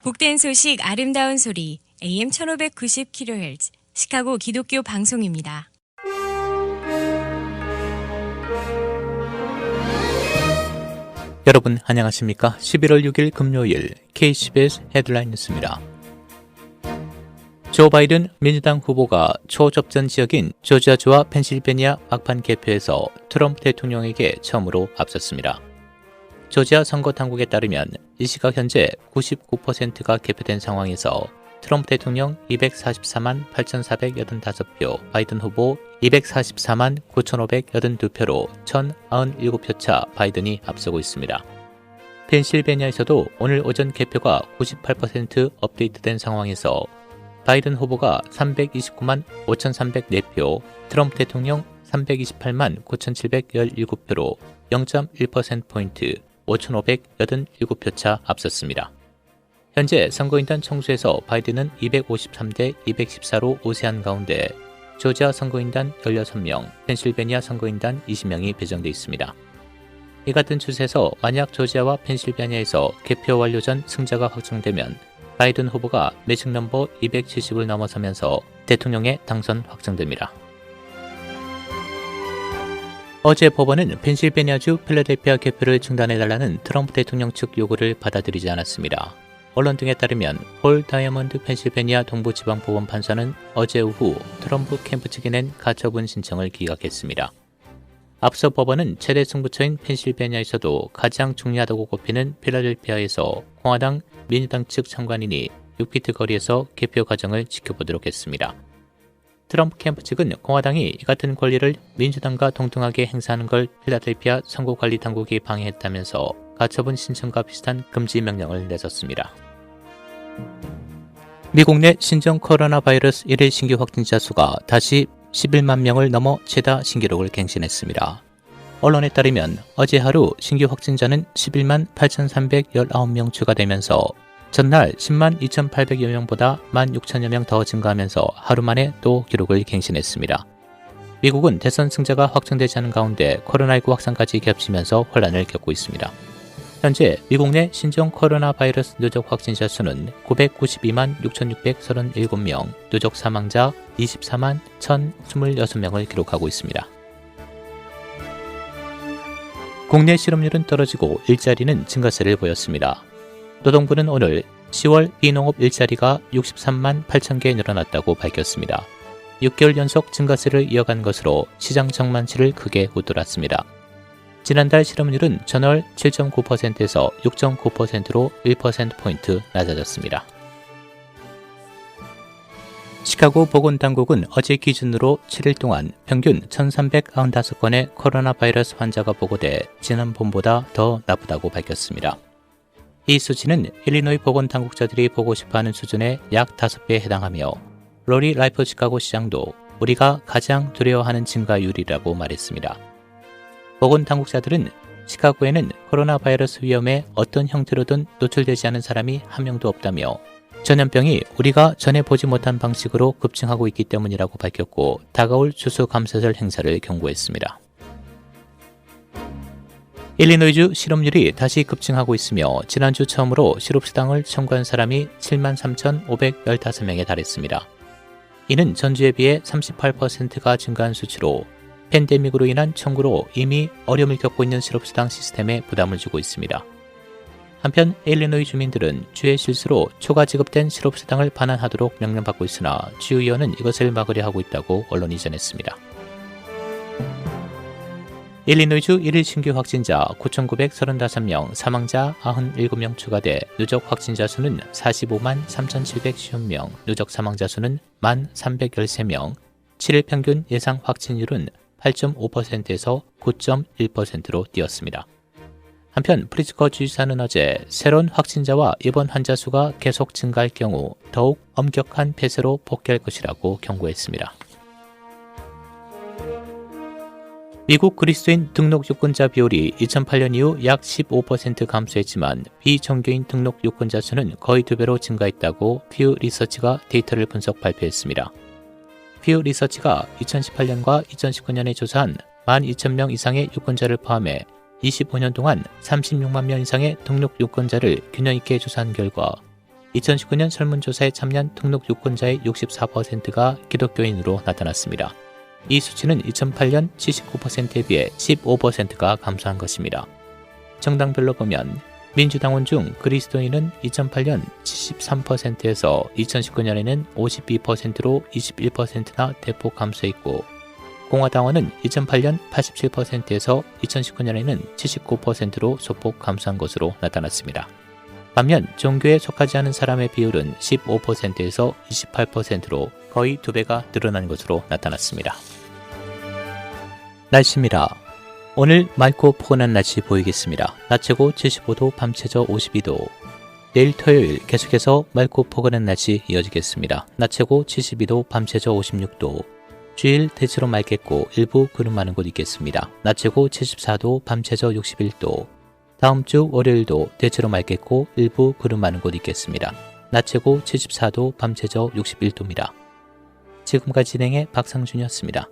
복된 소식 아름다운 소리 AM 1590kHz 시카고 기독교 방송입니다. 여러분 안녕하십니까? 11월 6일 금요일 KCBS 헤드라인 뉴스입니다. 조 바이든 민주당 후보가 초접전 지역인 조지아주와 펜실베니아 막판 개표에서 트럼프 대통령에게 처음으로 앞섰습니다. 조지아 선거 당국에 따르면 이 시각 현재 99%가 개표된 상황에서 트럼프 대통령 244만 8,485표, 바이든 후보 244만 9,582표로 1,097표 차 바이든이 앞서고 있습니다. 펜실베니아에서도 오늘 오전 개표가 98% 업데이트된 상황에서 바이든 후보가 329만 5,304표, 트럼프 대통령 328만 9,717표로 0.1%포인트 5,587표 차 앞섰습니다. 현재 선거인단 총수에서 바이든은 253대 214로 우세한 가운데 조지아 선거인단 16명, 펜실베니아 선거인단 20명이 배정돼 있습니다. 이 같은 추세에서 만약 조지아와 펜실베니아에서 개표 완료 전 승자가 확정되면 바이든 후보가 매직 넘버 270을 넘어서면서 대통령의 당선 확정됩니다. 어제 법원은 펜실베니아주 필라델피아 개표를 중단해달라는 트럼프 대통령 측 요구를 받아들이지 않았습니다. 언론 등에 따르면 폴 다이아몬드 펜실베니아 동부지방법원 판사는 어제 오후 트럼프 캠프 측이 낸 가처분 신청을 기각했습니다. 앞서 법원은 최대 승부처인 펜실베니아에서도 가장 중요하다고 꼽히는 필라델피아에서 공화당, 민주당 측 참관인이 6피트 거리에서 개표 과정을 지켜보도록 했습니다. 트럼프 캠프 측은 공화당이 이 같은 권리를 민주당과 동등하게 행사하는 걸 필라델피아 선거관리당국이 방해했다면서 가처분 신청과 비슷한 금지 명령을 내렸습니다. 미국 내 신종 코로나 바이러스 1일 신규 확진자 수가 다시 11만 명을 넘어 최다 신기록을 갱신했습니다. 언론에 따르면 어제 하루 신규 확진자는 11만 8,319명 추가되면서 전날 10만 2,800여 명보다 16,000여 명 더 증가하면서 하루 만에 또 기록을 갱신했습니다. 미국은 대선 승자가 확정되지 않은 가운데 코로나19 확산까지 겹치면서 혼란을 겪고 있습니다. 현재 미국 내 신종 코로나 바이러스 누적 확진자 수는 992만 6,637명, 누적 사망자 24만 1,026명을 기록하고 있습니다. 국내 실업률은 떨어지고 일자리는 증가세를 보였습니다. 노동부는 오늘 10월 비농업 일자리가 63만 8천 개 늘어났다고 밝혔습니다. 6개월 연속 증가세를 이어간 것으로 시장 전망치를 크게 웃돌았습니다. 지난달 실업률은 전월 7.9%에서 6.9%로 1%포인트 낮아졌습니다. 시카고 보건당국은 어제 기준으로 7일 동안 평균 1,395건의 코로나 바이러스 환자가 보고돼 지난번보다 더 나쁘다고 밝혔습니다. 이 수치는 일리노이 보건당국자들이 보고 싶어하는 수준의 약 5배에 해당하며 로리 라이프 시카고 시장도 우리가 가장 두려워하는 증가율이라고 말했습니다. 보건당국자들은 시카고에는 코로나 바이러스 위험에 어떤 형태로든 노출되지 않은 사람이 한 명도 없다며 전염병이 우리가 전에 보지 못한 방식으로 급증하고 있기 때문이라고 밝혔고 다가올 추수감사절 행사를 경고했습니다. 일리노이주 실업률이 다시 급증하고 있으며 지난주 처음으로 실업수당을 청구한 사람이 73,515명에 달했습니다. 이는 전주에 비해 38%가 증가한 수치로 팬데믹으로 인한 청구로 이미 어려움을 겪고 있는 실업수당 시스템에 부담을 주고 있습니다. 한편 일리노이 주민들은 주의 실수로 초과 지급된 실업수당을 반환하도록 명령받고 있으나 주의원은 이것을 막으려 하고 있다고 언론이 전했습니다. 일리노이주 1일 신규 확진자 9,935명, 사망자 97명 추가돼 누적 확진자 수는 45만 3,750명, 누적 사망자 수는 1,313명, 7일 평균 예상 확진율은 8.5%에서 9.1%로 뛰었습니다. 한편 프리츠커 주지사는 어제 새로운 확진자와 입원 환자 수가 계속 증가할 경우 더욱 엄격한 폐쇄로 복귀할 것이라고 경고했습니다. 미국 그리스도인 등록 유권자 비율이 2008년 이후 약 15% 감소했지만 비정규인 등록 유권자 수는 거의 2배로 증가했다고 퓨 리서치가 데이터를 분석 발표했습니다. 퓨 리서치가 2018년과 2019년에 조사한 12,000명 이상의 유권자를 포함해 25년 동안 36만 명 이상의 등록 유권자를 균형 있게 조사한 결과 2019년 설문조사에 참여한 등록 유권자의 64%가 기독교인으로 나타났습니다. 이 수치는 2008년 79%에 비해 15%가 감소한 것입니다. 정당별로 보면 민주당원 중 그리스도인은 2008년 73%에서 2019년에는 52%로 21%나 대폭 감소했고, 공화당원은 2008년 87%에서 2019년에는 79%로 소폭 감소한 것으로 나타났습니다. 반면 종교에 속하지 않은 사람의 비율은 15%에서 28%로 거의 2배가 늘어난 것으로 나타났습니다. 날씨입니다. 오늘 맑고 포근한 날씨 보이겠습니다. 낮 최고 75도, 밤 최저 52도. 내일 토요일 계속해서 맑고 포근한 날씨 이어지겠습니다. 낮 최고 72도, 밤 최저 56도. 주일 대체로 맑겠고 일부 구름 많은 곳 있겠습니다. 낮 최고 74도, 밤 최저 61도. 다음 주 월요일도 대체로 맑겠고 일부 구름 많은 곳 있겠습니다. 낮 최고 74도, 밤 최저 61도입니다. 지금까지 진행의 박상준이었습니다.